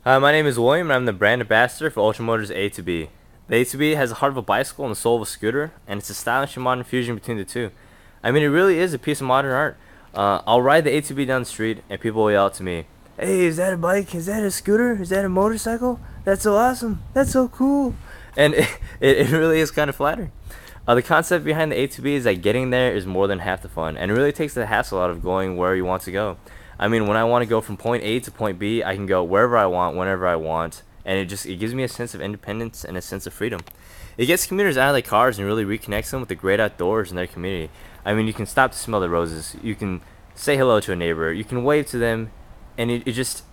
Hi, my name is William, and I'm the brand ambassador for UltraMotor's A2B. The A2B has the heart of a bicycle and the soul of a scooter, and it's a stylish and modern fusion between the two. I mean, it really is a piece of modern art. I'll ride the A2B down the street, and people will yell out to me, "Hey, is that a bike? Is that a scooter? Is that a motorcycle? That's so awesome! That's so cool!" And it really is kind of flattering. The concept behind the A2B is that getting there is more than half the fun, and it really takes the hassle out of going where you want to go. I mean, when I want to go from point A to point B, I can go wherever I want, whenever I want, and it gives me a sense of independence and a sense of freedom. It gets commuters out of their cars and really reconnects them with the great outdoors in their community. I mean, you can stop to smell the roses, you can say hello to a neighbor, you can wave to them, and it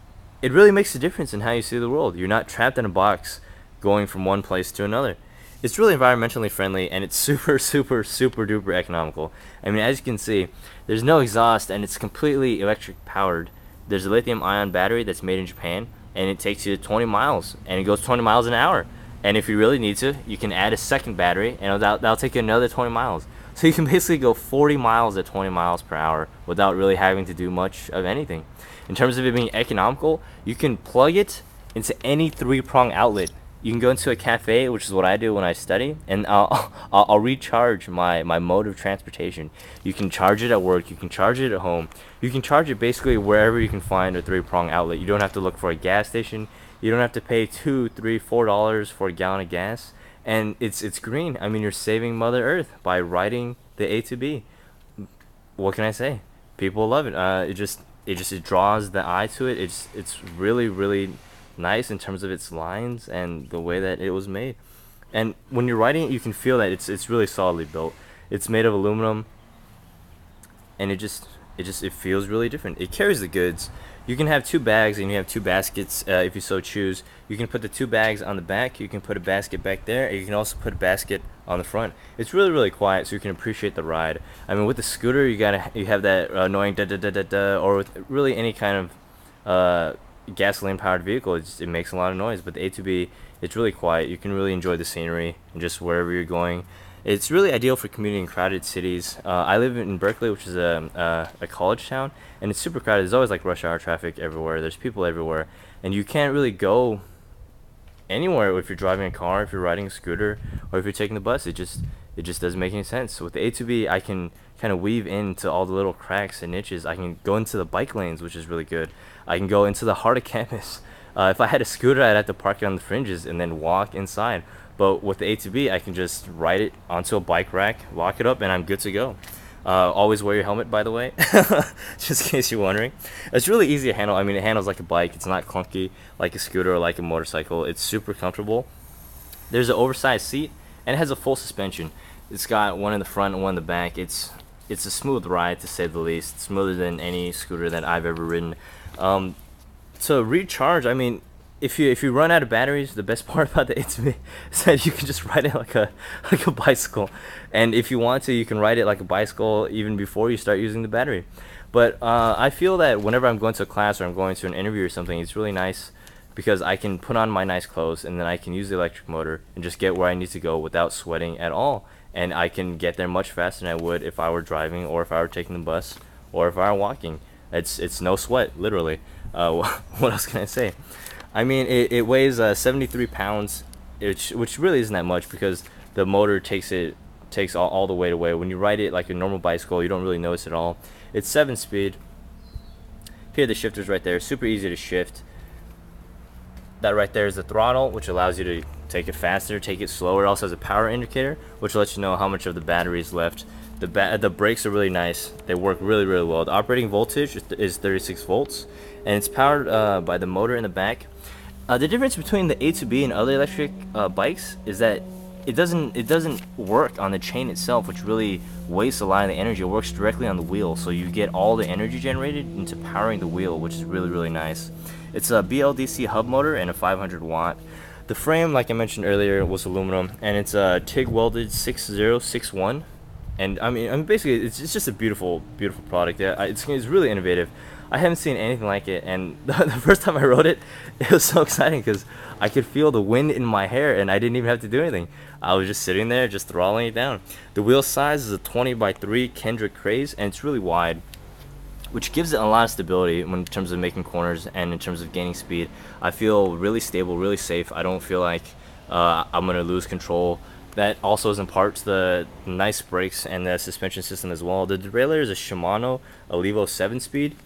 really makes a difference in how you see the world. You're not trapped in a box going from one place to another. It's really environmentally friendly, and it's super duper economical. I mean, as you can see, there's no exhaust, and it's completely electric powered. There's a lithium ion battery that's made in Japan, and it takes you 20 miles, and it goes 20 miles an hour. And if you really need to, you can add a second battery, and that'll take you another 20 miles. So you can basically go 40 miles at 20 miles per hour without really having to do much of anything. In terms of it being economical, you can plug it into any three-prong outlet. You can go into a cafe, which is what I do when I study, and I'll recharge my mode of transportation. You can charge it at work, you can charge it at home, you can charge it basically wherever you can find a three-prong outlet. You don't have to look for a gas station, you don't have to pay $2, $3, $4 for a gallon of gas, and it's green. I mean, you're saving Mother Earth by riding the A2B. What can I say? People love it. It draws the eye to it. It's really nice in terms of its lines and the way that it was made. And when you're riding it, you can feel that it's really solidly built. It's made of aluminum, and it feels really different. It carries the goods. You can have two bags and you have two baskets if you so choose. You can put the two bags on the back, you can put a basket back there, and you can also put a basket on the front. It's really quiet, so you can appreciate the ride. I mean, with the scooter, you have that annoying da da da da da, or with really any kind of gasoline powered vehicle, it makes a lot of noise. But the A2B, it's really quiet. You can really enjoy the scenery and just wherever you're going. It's really ideal for commuting in crowded cities. I live in Berkeley, which is a college town, and it's super crowded. There's always like rush hour traffic everywhere. There's people everywhere, and you can't really go anywhere if you're driving a car, if you're riding a scooter, or if you're taking the bus. It just doesn't make any sense. With the A2B, I can kind of weave into all the little cracks and niches. I can go into the bike lanes, which is really good. I can go into the heart of campus. If I had a scooter, I'd have to park it on the fringes and then walk inside. But with the A2B, I can just ride it onto a bike rack, lock it up, and I'm good to go. Always wear your helmet, by the way, just in case you're wondering. It's really easy to handle. I mean, it handles like a bike. It's not clunky like a scooter or like a motorcycle. It's super comfortable. There's an oversized seat, and it has a full suspension. It's got one in the front and one in the back. It's a smooth ride, to say the least. It's smoother than any scooter that I've ever ridden. To recharge, I mean, if you run out of batteries, the best part about the A2B is that you can just ride it like a bicycle. And if you want to, you can ride it like a bicycle even before you start using the battery. But I feel that whenever I'm going to a class or I'm going to an interview or something, it's really nice because I can put on my nice clothes and then I can use the electric motor and just get where I need to go without sweating at all. And I can get there much faster than I would if I were driving, or if I were taking the bus, or if I were walking. It's no sweat, literally. What else can I say? I mean, it weighs 73 pounds, which really isn't that much because the motor takes all the weight away. When you ride it like a normal bicycle, you don't really notice it at all. It's 7-speed. Here, the shifter's right there. Super easy to shift. That right there is the throttle, which allows you to take it faster, take it slower. It also has a power indicator, which lets you know how much of the battery is left. The brakes are really nice. They work really well. The operating voltage is 36 volts, and it's powered by the motor in the back. The difference between the A2B and other electric bikes is that it doesn't work on the chain itself, which really wastes a lot of the energy. It works directly on the wheel, so you get all the energy generated into powering the wheel, which is really nice. It's a BLDC hub motor and a 500 watt. The frame, like I mentioned earlier, was aluminum, and it's a TIG welded 6061. And I mean basically, it's just a beautiful product. Yeah, it's really innovative. I haven't seen anything like it, and the first time I rode it, it was so exciting because I could feel the wind in my hair, and I didn't even have to do anything. I was just sitting there, just throttling it down. The wheel size is a 20 by 3 Kendrick Craze, and it's really wide. which gives it a lot of stability in terms of making corners and in terms of gaining speed. I feel really stable, really safe. I don't feel like I'm gonna lose control. That also is in part to the nice brakes and the suspension system as well. The derailleur is a Shimano Alivo 7-speed,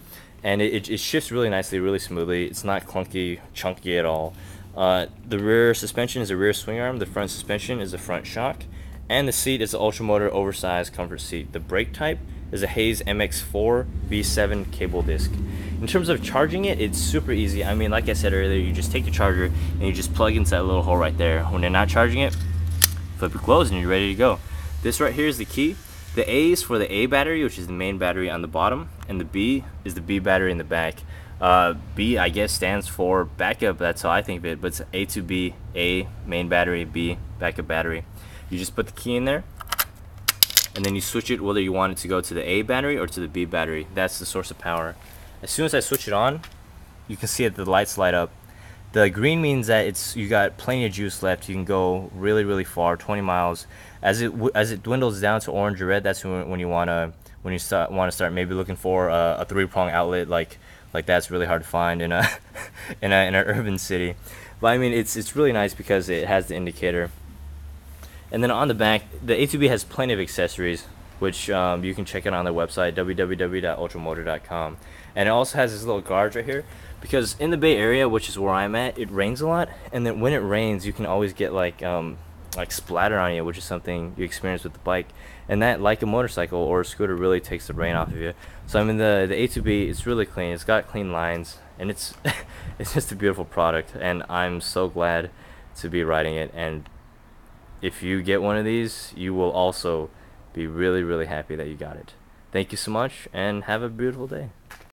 and it shifts really nicely, really smoothly. It's not clunky, chunky at all. The rear suspension is a rear swing arm. The front suspension is a front shock, and the seat is an UltraMotor oversized comfort seat. The brake type is a Hayes MX4 V7 cable disc. In terms of charging it, it's super easy. I mean, like I said earlier, you just take the charger and you just plug into that little hole right there. When you're not charging it, flip it closed and you're ready to go. This right here is the key. The A is for the A battery, which is the main battery on the bottom, and the B is the B battery in the back. B, I guess, stands for backup. That's how I think of it, but it's A2B, A, main battery, B, backup battery. You just put the key in there, and then you switch it whether you want it to go to the A battery or to the B battery. That's the source of power. As soon as I switch it on, you can see that the lights light up. The green means that you got plenty of juice left. You can go really, really far, 20 miles. As it dwindles down to orange or red, that's when you want to start maybe looking for a 3-prong outlet like that's really hard to find in a in an urban city. But I mean, it's really nice because it has the indicator. And then on the back, the A2B has plenty of accessories, which you can check out on their website, www.ultramotor.com. And it also has this little guards right here, because in the Bay Area, which is where I'm at, it rains a lot, and then when it rains, you can always get like splatter on you, which is something you experience with the bike, and that, like a motorcycle or a scooter, really takes the rain off of you. So I mean, the A2B, it's really clean. It's got clean lines, and it's it's just a beautiful product, and I'm so glad to be riding it. And if you get one of these, you will also be really, really happy that you got it. Thank you so much, and have a beautiful day.